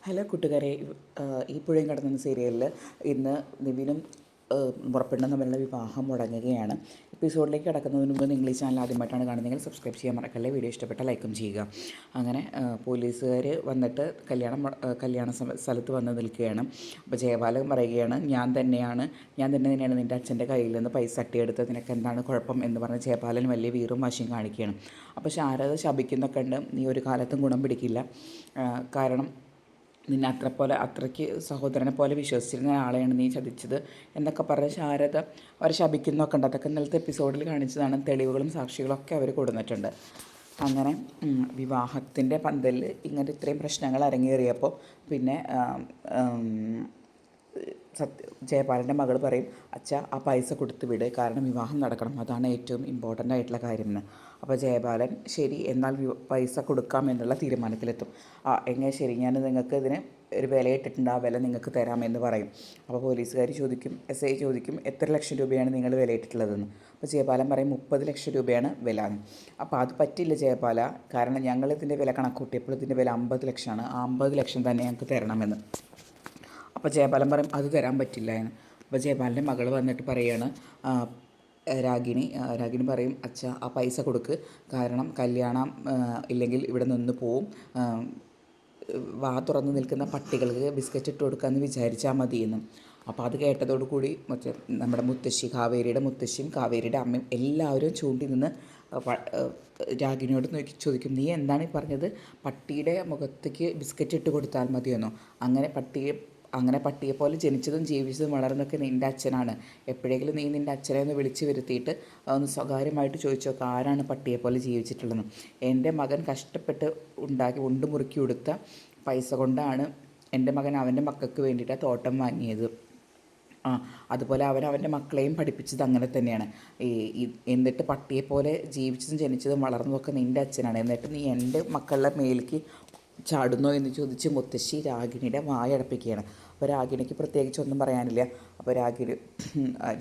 Hello കൂട്ടുകാരെ, ഈ പുഴയും കടന്ന സീരിയലിൽ ഇന്ന് നിവിനും മുറപ്പെണ്ണും തമ്മിലുള്ള വിവാഹം മുടങ്ങുകയാണ്. എപ്പിസോഡിലേക്ക് കടക്കുന്നതിന് മുമ്പ് നിങ്ങൾ ഈ ചാനൽ ആദ്യമായിട്ടാണ് കാണുന്നതെങ്കിൽ സബ്സ്ക്രൈബ് ചെയ്യാൻ മറക്കല്ലേ. വീഡിയോ ഇഷ്ടപ്പെട്ട ലൈക്കും ചെയ്യുക. അങ്ങനെ പോലീസുകാർ വന്നിട്ട് കല്യാണ സ്ഥലത്ത് വന്ന് നിൽക്കുകയാണ്. അപ്പോൾ ജയപാലൻ പറയുകയാണ്, ഞാൻ തന്നെയാണ് നിൻ്റെ അച്ഛൻ്റെ കയ്യിൽ നിന്ന് പൈസ തട്ടിയെടുത്ത്, നിനക്ക് എന്താണ് കുഴപ്പം എന്ന് പറഞ്ഞ് ജയപാലൻ വലിയ വീറും വാശിയും കാണിക്കുകയാണ്. അപ്പോൾ ശാരദ ശപിക്കുന്നൊക്കെ ഉണ്ട്, നീ ഒരു കാലത്തും ഗുണം പിടിക്കില്ല, കാരണം നിന്നെ അത്രയ്ക്ക് സഹോദരനെ പോലെ വിശ്വസിച്ചിരുന്ന ആളെയാണ് നീ ചതിച്ചത് എന്നൊക്കെ പറഞ്ഞ് ശാരദ അവർ ശപിക്കുന്നൊക്കെ ഉണ്ട്. അതൊക്കെ ഇന്നലത്തെ എപ്പിസോഡിൽ കാണിച്ചതാണ്. തെളിവുകളും സാക്ഷികളൊക്കെ അവർ കൊടുത്തിട്ടുണ്ട്. അങ്ങനെ വിവാഹത്തിൻ്റെ പന്തലിൽ ഇങ്ങനെ ഇത്രയും പ്രശ്നങ്ങൾ അരങ്ങേറിയപ്പോൾ പിന്നെ ജയപാലൻ്റെ മകൾ പറയും, അച്ഛ ആ പൈസ കൊടുത്ത് വിട്, കാരണം വിവാഹം നടക്കണം, അതാണ് ഏറ്റവും ഇമ്പോർട്ടൻ്റ് ആയിട്ടുള്ള കാര്യം എന്ന്. അപ്പോൾ ജയപാലൻ ശരി എന്നാൽ പൈസ കൊടുക്കാം എന്നുള്ള തീരുമാനത്തിലെത്തും. എങ്ങനെ ശരി, ഞാൻ നിങ്ങൾക്ക് ഇതിന് ഒരു വില ഇട്ടിട്ടുണ്ട്, ആ വില നിങ്ങൾക്ക് തരാമെന്ന് പറയും. അപ്പോൾ പോലീസുകാർ ചോദിക്കും, SI ചോദിക്കും, എത്ര ലക്ഷം രൂപയാണ് നിങ്ങൾ വില ഇട്ടിട്ടുള്ളതെന്ന്. അപ്പോൾ ജയപാലൻ പറയും 30 ലക്ഷം രൂപയാണ് വില എന്ന്. അപ്പോൾ അത് പറ്റില്ല ജയപാല, കാരണം ഞങ്ങൾ ഇതിൻ്റെ വില കണക്കൂട്ടിയപ്പോൾ ഇതിൻ്റെ വില 50 ലക്ഷമാണ്, ആ 50 ലക്ഷം തന്നെ ഞങ്ങൾക്ക് തരണമെന്ന്. അപ്പോൾ ജയപാലൻ പറയും അത് തരാൻ പറ്റില്ല എന്ന്. അപ്പോൾ ജയപാലൻ്റെ മകൾ വന്നിട്ട് പറയുകയാണ്, രാഗിണി പറയും, അച്ഛ ആ പൈസ കൊടുക്ക്, കാരണം കല്യാണം ഇല്ലെങ്കിൽ ഇവിടെ നിന്ന് പോവും, വാ തുറന്ന് നിൽക്കുന്ന പട്ടികൾക്ക് ബിസ്ക്കറ്റ് ഇട്ട് കൊടുക്കാമെന്ന് വിചാരിച്ചാൽ മതിയെന്നും. അപ്പോൾ അത് കേട്ടതോടുകൂടി നമ്മുടെ കാവേരിയുടെ മുത്തശ്ശിയും കാവേരിയുടെ അമ്മയും എല്ലാവരും ചൂണ്ടി നിന്ന് രാഗിണിയോട് ചോദിക്കും, നീ എന്താണ് ഈ പറഞ്ഞത്, പട്ടിയുടെ മുഖത്തേക്ക് ബിസ്ക്കറ്റ് ഇട്ട് കൊടുത്താൽ മതിയെന്നോ? അങ്ങനെ പട്ടിയെ പോലെ ജനിച്ചതും ജീവിച്ചതും വളർന്നൊക്കെ നിൻ്റെ അച്ഛനാണ്. എപ്പോഴെങ്കിലും നീ നിൻ്റെ അച്ഛനെ ഒന്ന് വിളിച്ച് വരുത്തിയിട്ട് ഒന്ന് സ്വകാര്യമായിട്ട് ചോദിച്ചു നോക്കുക, ആരാണ് പട്ടിയെ പോലെ ജീവിച്ചിട്ടുള്ളതെന്ന്. എൻ്റെ മകൻ കഷ്ടപ്പെട്ട് മുറുക്കി കൊടുത്ത പൈസ കൊണ്ടാണ് എൻ്റെ മകൻ അവൻ്റെ മക്കൾക്ക് വേണ്ടിയിട്ട് തോട്ടം വാങ്ങിയത്. അതുപോലെ അവൻ്റെ മക്കളെയും പഠിപ്പിച്ചത് അങ്ങനെ തന്നെയാണ്. എന്നിട്ട് പട്ടിയെപ്പോലെ ജീവിച്ചതും ജനിച്ചതും വളർന്നതൊക്കെ നിൻ്റെ അച്ഛനാണ്. എന്നിട്ട് നീ എൻ്റെ മക്കളുടെ മേലേക്ക് ചാടുന്നോ എന്ന് ചോദിച്ച് മുത്തശ്ശി രാഗിണിയുടെ വായടപ്പിക്കുകയാണ്. അപ്പോൾ രാഗിണിക്ക് പ്രത്യേകിച്ച് ഒന്നും പറയാനില്ല. അപ്പോൾ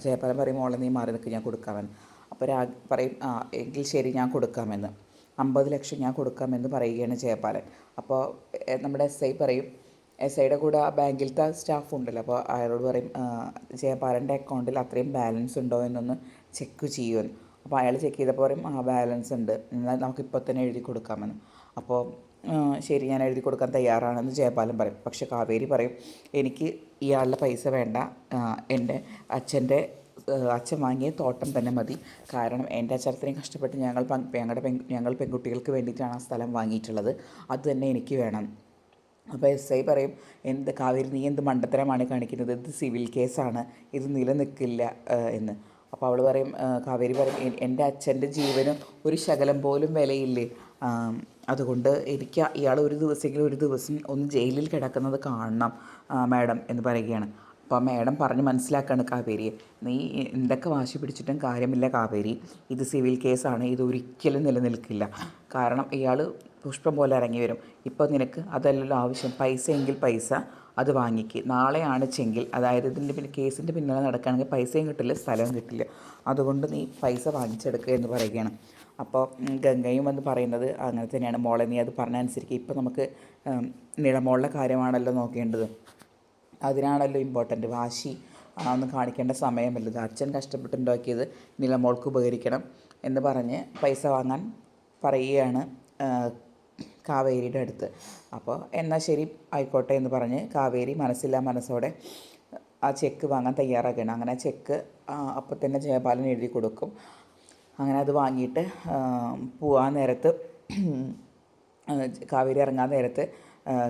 ജയപാലൻ പറയും, മോളെ നീ മാറി നിൽക്കുക, ഞാൻ കൊടുക്കാമെന്ന്. അപ്പോൾ പറയും, എങ്കിൽ ശരി ഞാൻ കൊടുക്കാമെന്ന്, 50 ലക്ഷം ഞാൻ കൊടുക്കാമെന്ന് പറയുകയാണ് ജയപാലൻ. അപ്പോൾ നമ്മുടെ SI പറയും, SIയുടെ കൂടെ ആ ബാങ്കിലത്തെ സ്റ്റാഫ് ഉണ്ടല്ലോ, അപ്പോൾ അയാളോട് പറയും, ജയപാലൻ്റെ അക്കൗണ്ടിൽ അത്രയും ബാലൻസ് ഉണ്ടോ എന്നൊന്ന് ചെക്ക് ചെയ്യുമെന്ന്. അപ്പോൾ അയാൾ ചെക്ക് ചെയ്തപ്പോൾ പറയും, ബാലൻസ് ഉണ്ട്, എന്നാൽ നമുക്കിപ്പോൾ തന്നെ എഴുതി കൊടുക്കാമെന്ന്. അപ്പോൾ ശരി ഞാൻ എഴുതി കൊടുക്കാൻ തയ്യാറാണെന്ന് ജയപാലൻ പറയും. പക്ഷേ കാവേരി പറയും, എനിക്ക് ഇയാളുടെ പൈസ വേണ്ട, എൻ്റെ അച്ഛൻ വാങ്ങിയ തോട്ടം തന്നെ മതി, കാരണം എൻ്റെ അച്ഛനത്രയും കഷ്ടപ്പെട്ട് ഞങ്ങൾ പെൺകുട്ടികൾക്ക് വേണ്ടിയിട്ടാണ് ആ സ്ഥലം വാങ്ങിയിട്ടുള്ളത്, അത് തന്നെ എനിക്ക് വേണം. അപ്പോൾ SI പറയും, കാവേരി നീ എന്ത് മണ്ടത്തരമാണ് കാണിക്കുന്നത്, ഇത് സിവിൽ കേസാണ്, ഇത് നിലനിൽക്കില്ല എന്ന്. അപ്പോൾ അവൾ പറയും, കാവേരി പറയും, എൻ്റെ അച്ഛൻ്റെ ജീവന് ഒരു ശകലം പോലും വിലയില്ലേ, അതുകൊണ്ട് എനിക്ക് ഇയാൾ ഒരു ദിവസം ഒന്ന് ജയിലിൽ കിടക്കുന്നത് കാണണം മാഡം എന്ന് പറയുകയാണ്. അപ്പോൾ മാഡം പറഞ്ഞ് മനസ്സിലാക്കുകയാണ് കാവേരിയെ, നീ എന്തൊക്കെ വാശി പിടിച്ചിട്ടും കാര്യമില്ല കാവേരി, ഇത് സിവിൽ കേസാണ്, ഇത് ഒരിക്കലും നിലനിൽക്കില്ല, കാരണം ഇയാൾ പുഷ്പം പോലെ ഇറങ്ങി വരും. ഇപ്പോൾ നിനക്ക് അതല്ലല്ലോ ആവശ്യം, പൈസയെങ്കിൽ പൈസ അത് വാങ്ങിക്ക്, നാളെയാണ് ചെങ്കിൽ, അതായത് കേസിൻ്റെ പിന്നാലെ നടക്കുകയാണെങ്കിൽ പൈസയും കിട്ടില്ല, സ്ഥലവും കിട്ടില്ല, അതുകൊണ്ട് നീ പൈസ വാങ്ങിച്ചെടുക്കുക എന്ന് പറയുകയാണ്. അപ്പോൾ ഗംഗയും വന്ന് പറയുന്നത് അങ്ങനെ തന്നെയാണ്, മോളെ നീ അത് പറഞ്ഞനുസരിക്കുക, ഇപ്പോൾ നമുക്ക് നിളമോളുടെ കാര്യമാണല്ലോ നോക്കേണ്ടത്, അതിനാണല്ലോ ഇമ്പോർട്ടൻറ്റ്, വാശി ഒന്നും കാണിക്കേണ്ട സമയമല്ലത്, അച്ഛൻ കഷ്ടപ്പെട്ടുണ്ടാക്കിയത് നിളമോൾക്ക് ഉപകരിക്കണം എന്ന് പറഞ്ഞ് പൈസ വാങ്ങാൻ പറയുകയാണ് കാവേരിയുടെ അടുത്ത്. അപ്പോൾ എന്നാൽ ശരി ആയിക്കോട്ടെ എന്ന് പറഞ്ഞ് കാവേരി മനസ്സോടെ ആ ചെക്ക് വാങ്ങാൻ തയ്യാറാക്കുകയാണ്. അങ്ങനെ ആ ചെക്ക് അപ്പോൾ തന്നെ ജയപാലൻ എഴുതി കൊടുക്കും. അങ്ങനെ അത് വാങ്ങിയിട്ട് പോകാൻ നേരത്ത്, കാവേരി ഇറങ്ങാൻ നേരത്ത്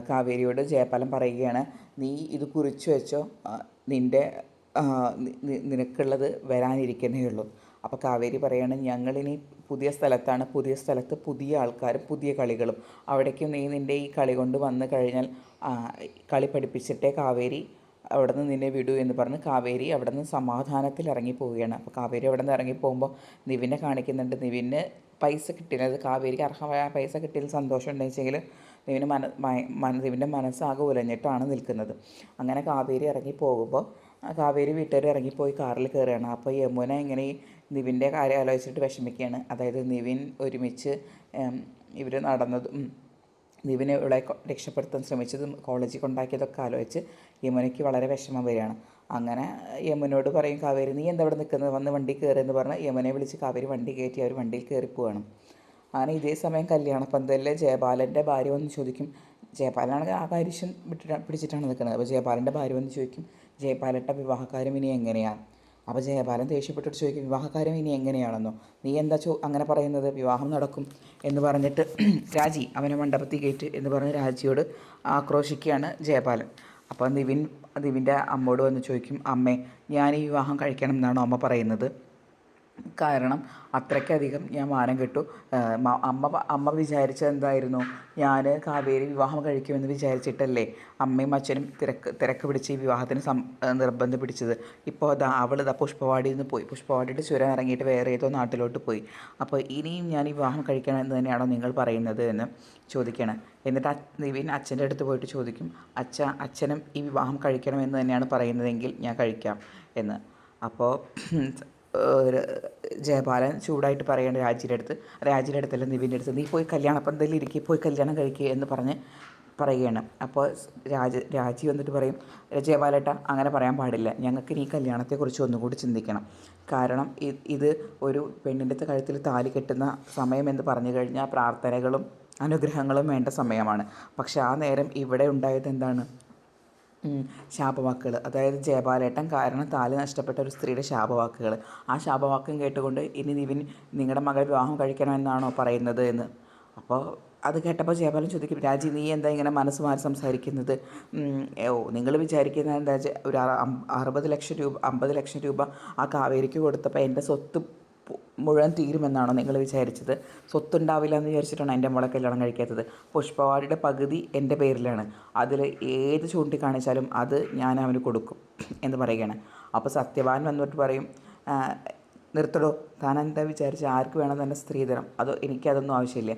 കാവേരിയോട് ജയപാലൻ പറയുകയാണ്, നീ ഇത് കുറിച്ച് വെച്ചോ, നിനക്കുള്ളത് വരാനിരിക്കുന്നേ ഉള്ളൂ. അപ്പോൾ കാവേരി പറയാണ്, ഞങ്ങളിനി പുതിയ സ്ഥലത്ത് പുതിയ ആൾക്കാരും പുതിയ കളികളും, അവിടേക്കും നീ നിൻ്റെ ഈ കളി കൊണ്ട് വന്നു കഴിഞ്ഞാൽ കളി പഠിപ്പിച്ചിട്ടേ കാവേരി അവിടെ നിന്ന് നിന്നെ വിടൂ എന്ന് പറഞ്ഞ് കാവേരി അവിടെ നിന്ന് സമാധാനത്തിൽ ഇറങ്ങിപ്പോവുകയാണ്. അപ്പോൾ കാവേരി അവിടെ നിന്ന് ഇറങ്ങിപ്പോകുമ്പോൾ നിവിനെ കാണിക്കുന്നുണ്ട്. നിവിന് പൈസ കിട്ടിയില്ല, അത് കാവേരിക്ക് അർഹമായ പൈസ കിട്ടിയതിൽ സന്തോഷം ഉണ്ടെങ്കിൽ നിവിൻ്റെ മനസ്സാകെ ഉലഞ്ഞിട്ടാണ് നിൽക്കുന്നത്. അങ്ങനെ കാവേരി ഇറങ്ങിപ്പോകുമ്പോൾ കാവേരി വീട്ടുകാർ ഇറങ്ങിപ്പോയി കാറിൽ കയറുകയാണ്. അപ്പോൾ യമുന ഇങ്ങനെ നിവിൻ്റെ കാര്യം ആലോചിച്ചിട്ട് വിഷമിക്കുകയാണ്. അതായത് നിവിൻ ഒരുമിച്ച് ഇവർ നടന്നതും നിവിനെ ഇവിടെ രക്ഷപ്പെടുത്താൻ ശ്രമിച്ചതും കോളേജിൽ കൊണ്ടാക്കിയതൊക്കെ ആലോചിച്ച് യമുനയ്ക്ക് വളരെ വിഷമം വരികയാണ്. അങ്ങനെ യമുനോട് പറയും കാവേരി, നീ എന്താ ഇവിടെ നിൽക്കുന്നത്, വന്ന് വണ്ടി കയറുമെന്ന് പറഞ്ഞ് യമുനയെ വിളിച്ച് കാവേരി വണ്ടി കയറ്റി അവർ വണ്ടിയിൽ കയറി പോവാണ്. അങ്ങനെ ഇതേ സമയം കല്യാണപ്പന്തലിലെ ജയപാലൻ്റെ ഭാര്യ വന്ന് ചോദിക്കും, ജയപാലനാണെങ്കിൽ ആ കാര്യശ്യം പിടിച്ചിട്ടാണ് നിൽക്കുന്നത്. അപ്പോൾ ജയപാലൻ്റെ ഭാര്യ വന്ന് ചോദിക്കും, ജയപാലട്ട വിവാഹക്കാര്യം ഇനി എങ്ങനെയാണ്? അപ്പോൾ ജയപാലൻ ദേഷ്യപ്പെട്ടിട്ട് ചോദിക്കും, വിവാഹക്കാര്യം ഇനി എങ്ങനെയാണെന്നോ, നീ എന്താ അങ്ങനെ പറയുന്നത്, വിവാഹം നടക്കും എന്ന് പറഞ്ഞിട്ട് രാജി അവനെ മണ്ഡപത്തിൽ കയറ്റ് എന്ന് പറഞ്ഞ് രാജിയോട് ആക്രോശിക്കുകയാണ് ജയപാലൻ. അപ്പോൾ നിവിൻ്റെ അമ്മോട് വന്ന് ചോദിക്കും, അമ്മേ ഞാൻ ഈ വിവാഹം കഴിക്കണം എന്നാണോ അമ്മ പറയുന്നത്? കാരണം അത്രയ്ക്കധികം ഞാൻ മാനം കെട്ടു. അമ്മ വിചാരിച്ചത് എന്തായിരുന്നു, ഞാൻ കാവേരി വിവാഹം കഴിക്കുമെന്ന് വിചാരിച്ചിട്ടല്ലേ അമ്മയും അച്ഛനും തിരക്ക് പിടിച്ച് ഈ വിവാഹത്തിന് നിർബന്ധം പിടിച്ചത്. ഇപ്പോൾ അവൾ പുഷ്പവാടിയിൽ നിന്ന് പോയി, പുഷ്പവാടിയുടെ ചുരം ഇറങ്ങിയിട്ട് വേറെ ഏതോ നാട്ടിലോട്ട് പോയി. അപ്പോൾ ഇനിയും ഞാൻ ഈ വിവാഹം കഴിക്കണം എന്ന് തന്നെയാണോ നിങ്ങൾ പറയുന്നത് എന്ന് ചോദിക്കണം. എന്നിട്ട് നിവിൻ അച്ഛൻ്റെ അടുത്ത് പോയിട്ട് ചോദിക്കും, അച്ഛനും ഈ വിവാഹം കഴിക്കണമെന്ന് തന്നെയാണ് പറയുന്നതെങ്കിൽ ഞാൻ കഴിക്കാം എന്ന്. അപ്പോൾ ജയപാലൻ ചൂടായിട്ട് പറയേണ്ട രാജിയുടെ അടുത്തല്ല നിവിൻ്റെ അടുത്ത്, നീ പോയി കല്യാണപ്പന്തലിൽ ഇരിക്കുക, പോയി കല്യാണം കഴിക്കുക എന്ന് പറഞ്ഞ് പറയുകയാണ്. അപ്പോൾ രാജി വന്നിട്ട് പറയും, ജയപാലേട്ട അങ്ങനെ പറയാൻ പാടില്ല, ഞങ്ങൾക്ക് ഇനി കല്യാണത്തെക്കുറിച്ച് ഒന്നുകൂടി ചിന്തിക്കണം. കാരണം ഇത് ഒരു പെണ്ണിൻ്റെ കഴുത്തിൽ താലി കെട്ടുന്ന സമയമെന്ന് പറഞ്ഞു കഴിഞ്ഞാൽ പ്രാർത്ഥനകളും അനുഗ്രഹങ്ങളും വേണ്ട സമയമാണ്. പക്ഷെ ആ നേരം ഇവിടെ ഉണ്ടായത് എന്താണ്, ശാപവാക്കുകൾ. അതായത് ജയപാലേട്ടൻ കാരണം താലി നഷ്ടപ്പെട്ട ഒരു സ്ത്രീയുടെ ശാപവാക്കുകൾ. ആ ശാപവാക്യം കേട്ടുകൊണ്ട് ഇനി നിങ്ങളുടെ മകൾ വിവാഹം കഴിക്കണമെന്നാണോ പറയുന്നത് എന്ന്. അപ്പോൾ അത് കേട്ടപ്പോൾ ജയപാലൻ ചോദിക്കും, രാജി നീ എന്താ ഇങ്ങനെ മനസ്സ് മാറി സംസാരിക്കുന്നത്? നിങ്ങൾ വിചാരിക്കുന്നത് എന്താ വെച്ചാൽ ഒരു 50 ലക്ഷം രൂപ ആ കാവേരിക്ക് കൊടുത്തപ്പോൾ എൻ്റെ സ്വത്ത് മുഴുവൻ തീരുമെന്നാണോ നിങ്ങൾ വിചാരിച്ചത്? സ്വത്തുണ്ടാവില്ല എന്ന് വിചാരിച്ചിട്ടാണ് എൻ്റെ മോളെ കല്യാണം കഴിക്കാത്തത്. പുഷ്പവാടിയുടെ പകുതി എൻ്റെ പേരിലാണ്, അതിൽ ഏത് ചൂണ്ടിക്കാണിച്ചാലും അത് ഞാൻ അവന് കൊടുക്കും എന്ന് പറയുകയാണ്. അപ്പോൾ സത്യവാൻ വന്നിട്ട് പറയും, നിർത്തടോ, താൻ എന്താ വിചാരിച്ച് ആർക്ക് വേണം തന്നെ സ്ത്രീധനം? അതോ എനിക്കതൊന്നും ആവശ്യമില്ല.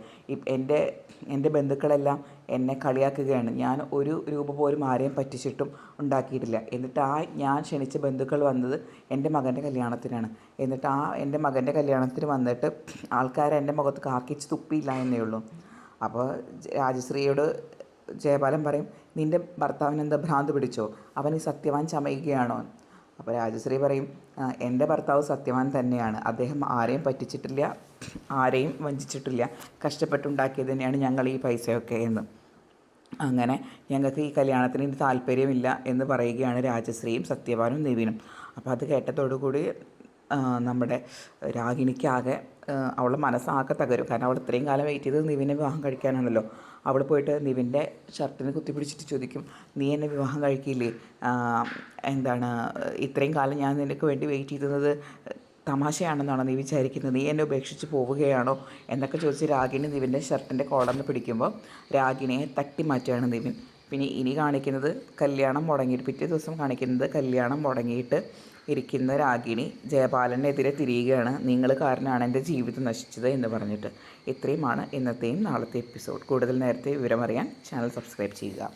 എൻ്റെ ബന്ധുക്കളെല്ലാം എന്നെ കളിയാക്കുകയാണ്. ഞാൻ ഒരു രൂപ പോലും ആരെയും പറ്റിച്ചിട്ടും ഉണ്ടാക്കിയിട്ടില്ല. എന്നിട്ട് ഞാൻ ക്ഷണിച്ച ബന്ധുക്കൾ വന്നത് എൻ്റെ മകൻ്റെ കല്യാണത്തിനാണ്. എന്നിട്ട് എൻ്റെ മകൻ്റെ കല്യാണത്തിന് വന്നിട്ട് ആൾക്കാർ എൻ്റെ മുഖത്ത് കാർക്കിച്ച് തുപ്പിയില്ല എന്നേ ഉള്ളൂ. അപ്പോൾ രാജശ്രീയോട് ജയപാലൻ പറയും, നിൻ്റെ ഭർത്താവിന് എന്താ ഭ്രാന്ത് പിടിച്ചോ, അവൻ ഈ സത്യവാൻ ചമയുകയാണോ? അപ്പോൾ രാജശ്രീ പറയും, എൻ്റെ ഭർത്താവ് സത്യവാൻ തന്നെയാണ്, അദ്ദേഹം ആരെയും പറ്റിച്ചിട്ടില്ല, ആരെയും വഞ്ചിച്ചിട്ടില്ല, കഷ്ടപ്പെട്ടുണ്ടാക്കിയത് തന്നെയാണ് ഞങ്ങൾ ഈ പൈസയൊക്കെ എന്ന്. അങ്ങനെ ഞങ്ങൾക്ക് ഈ കല്യാണത്തിന് താല്പര്യമില്ല എന്ന് പറയുകയാണ് രാജശ്രീയും സത്യവാനും നിവിനും. അപ്പോൾ അത് കേട്ടതോടുകൂടി നമ്മുടെ രാഗിണിക്കാകെ അവളുടെ മനസ്സാകെ തകരും. കാരണം അവൾ ഇത്രയും കാലം വെയിറ്റ് ചെയ്തത് നിവിനെ വിവാഹം കഴിക്കാനാണല്ലോ. അവൾ പോയിട്ട് നിവിൻ്റെ ഷർട്ടിന് കുത്തിപ്പിടിച്ചിട്ട് ചോദിക്കും, നീ എന്നെ വിവാഹം കഴിക്കില്ലേ? എന്താണ് ഇത്രയും കാലം ഞാൻ നിനക്ക് വേണ്ടി വെയിറ്റ് ചെയ്തത് തമാശയാണെന്നാണോ നീ വിചാരിക്കുന്നത്? നീ എന്നെ ഉപേക്ഷിച്ച് പോവുകയാണോ എന്നൊക്കെ ചോദിച്ച് രാഗിണി നിവിൻ്റെ ഷർട്ടിൻ്റെ കോളർന്ന് പിടിക്കുമ്പോൾ രാഗിണിയെ തട്ടി മാറ്റുകയാണ് നിവിൻ. പിന്നെ ഇനി കാണിക്കുന്നത് കല്യാണം മുടങ്ങിയിട്ട്, പിറ്റേ ദിവസം കാണിക്കുന്നത് കല്യാണം മുടങ്ങിയിട്ട് ഇരിക്കുന്ന രാഗിണി ജയപാലനെതിരെ തിരിയുകയാണ്, നിങ്ങൾ കാരണമാണ് എൻ്റെ ജീവിതം നശിച്ചത് എന്ന് പറഞ്ഞിട്ട്. ഇത്രയുമാണ് ഇന്നത്തെയും നാളത്തെ എപ്പിസോഡ്. കൂടുതൽ നേരത്തെ വിവരമറിയാൻ ചാനൽ സബ്സ്ക്രൈബ് ചെയ്യുക.